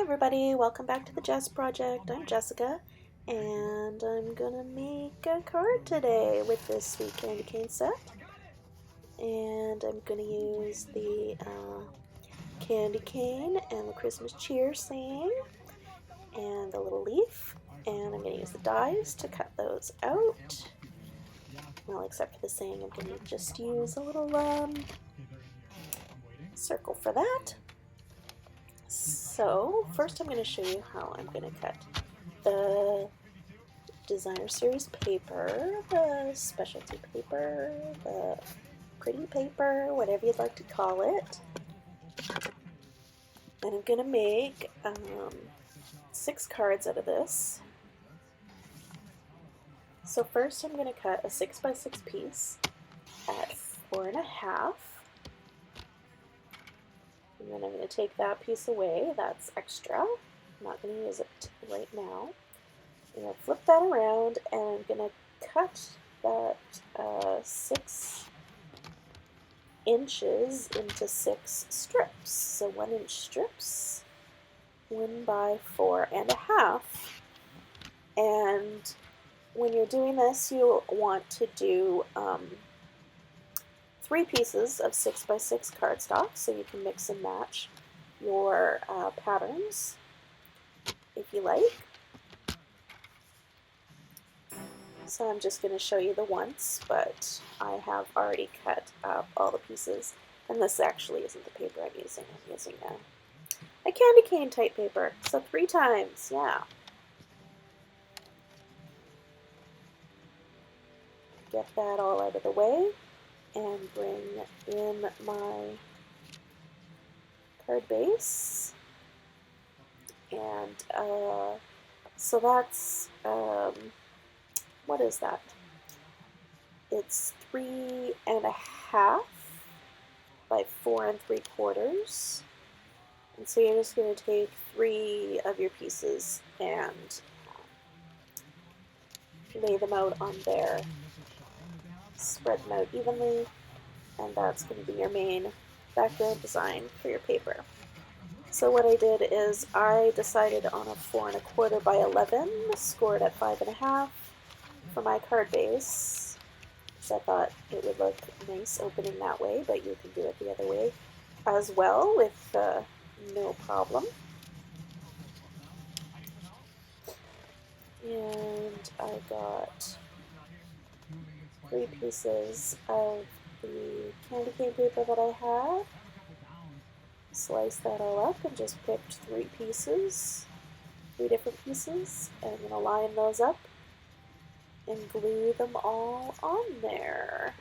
everybody, welcome back to the Jess Project. I'm Jessica, and I'm gonna make a card today with this sweet candy cane set. And I'm gonna use the candy cane and the Christmas cheer saying and the little leaf. And I'm gonna use the dies to cut those out. Well, except for the saying, I'm gonna just use a little circle for that. So first I'm going to show you how I'm going to cut the designer series paper, the specialty paper, the pretty paper, whatever you'd like to call it. And I'm going to make 6 cards out of this. So first I'm going to cut a 6x6 piece at 4.5. And then I'm going to take that piece away. That's extra. I'm not going to use it right now. I'm going to flip that around and I'm going to cut that 6 inches into 6 strips. So 1-inch strips, 1 by 4.5. And when you're doing this, you want to do 3 pieces of 6x6 cardstock, so you can mix and match your patterns if you like. So I'm just going to show you the once, but I have already cut up all the pieces, and this actually isn't the paper I'm using. I'm using a candy cane type paper, so 3 times, yeah. Get that all out of the way and bring in my card base. And so that's, what is that? It's 3.5 by 4 3/4. And so you're just going to take 3 of your pieces and lay them out on there. Spread them out evenly, and that's going to be your main background design for your paper. So what I did is I decided on a 4 1/4 by 11, scored at 5.5 for my card base, because I thought it would look nice opening that way, but you can do it the other way as well with no problem. And I got 3 pieces of the candy cane paper that I had. Slice that all up and just picked 3 pieces, 3 different pieces, and I'm going to line those up and glue them all on there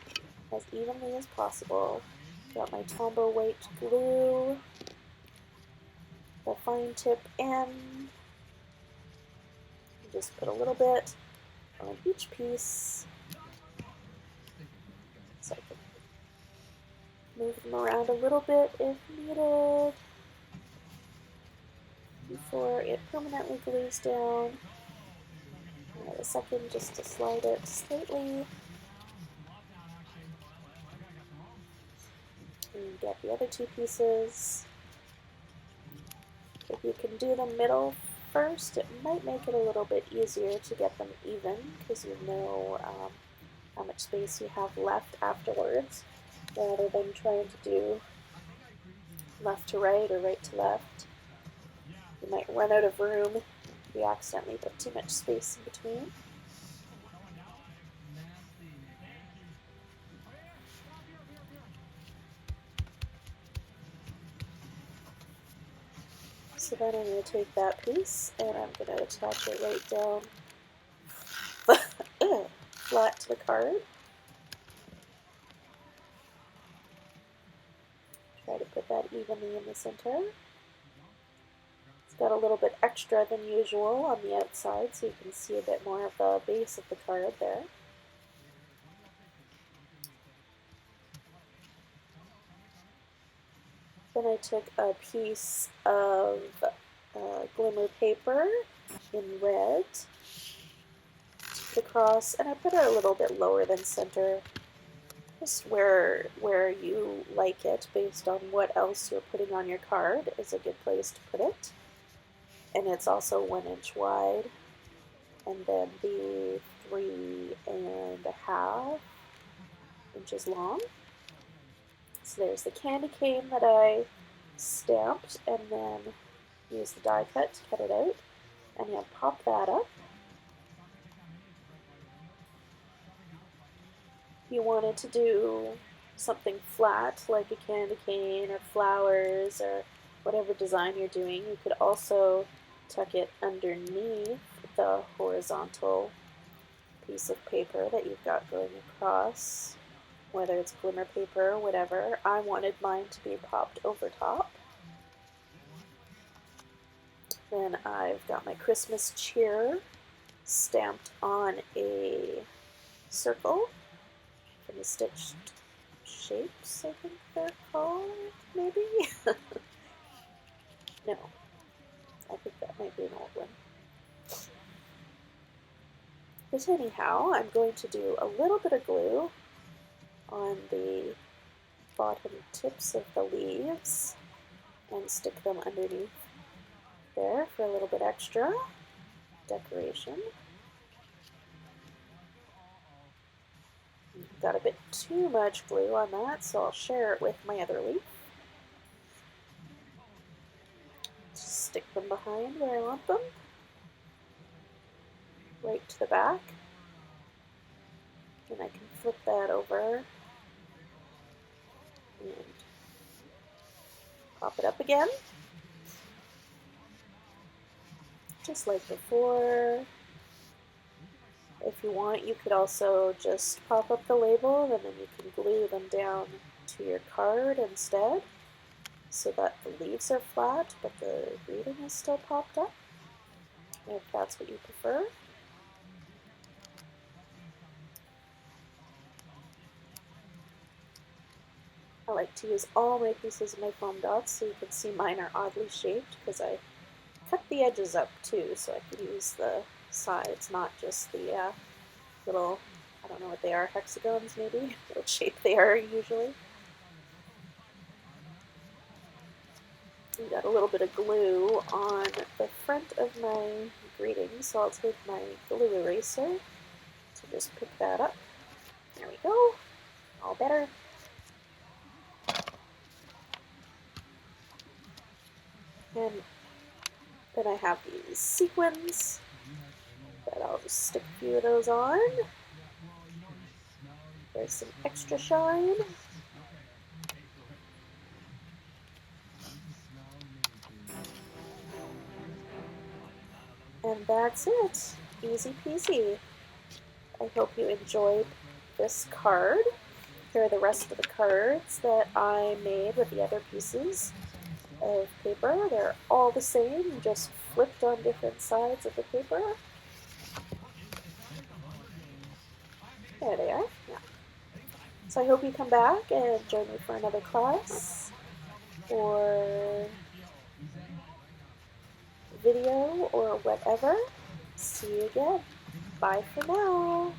as evenly as possible. Got my Tombow white glue, the fine tip end. Just put a little bit on each piece. So I can move them around a little bit if needed before it permanently glues down. Give it a second just to slide it slightly. And get the other 2 pieces. If you can do the middle first, it might make it a little bit easier to get them even, because you know how much space you have left afterwards, rather than trying to do left to right or right to left. You might run out of room if you accidentally put too much space in between. So then I'm going to take that piece and I'm going to attach it right down flat to the card. Try to put that evenly in the center. It's got a little bit extra than usual on the outside, so you can see a bit more of the base of the card there. Then I took a piece of glimmer paper in red, put it across, and I put it a little bit lower than center, just where you like it, based on what else you're putting on your card is a good place to put it. and it's also 1 inch wide, and then the 3.5 inches long. So there's the candy cane that I stamped and then used the die cut to cut it out, and then pop that up. If you wanted to do something flat like a candy cane or flowers or whatever design you're doing, you could also tuck it underneath the horizontal piece of paper that you've got going across, whether it's glimmer paper or whatever. I wanted mine to be popped over top. Then I've got my Christmas cheer stamped on a circle from the stitched shapes, I think they're called, maybe? No, I think that might be an old one. But anyhow, I'm going to do a little bit of glue on the bottom tips of the leaves and stick them underneath there for a little bit extra decoration. Got a bit too much glue on that, so I'll share it with my other leaf. Just stick them behind where I want them, right to the back. And I can flip that over and pop it up again, just like before. If you want, you could also just pop up the label and then you can glue them down to your card instead, so that the leaves are flat but the greeting is still popped up, if that's what you prefer. I like to use all my pieces of my foam dots, so you can see mine are oddly shaped because I cut the edges up too, so I can use the sides, not just the little, I don't know what they are, hexagons maybe, what shape they are usually. We got a little bit of glue on the front of my greeting, so I'll take my glue eraser to just pick that up. There we go, all better. And then I have these sequins that I'll just stick a few of those on. There's some extra shine. And that's it. Easy peasy. I hope you enjoyed this card. Here are the rest of the cards that I made with the other pieces of paper. They're all the same, just flipped on different sides of the paper. There they are. Yeah. So I hope you come back and join me for another class or video or whatever. See you again. Bye for now.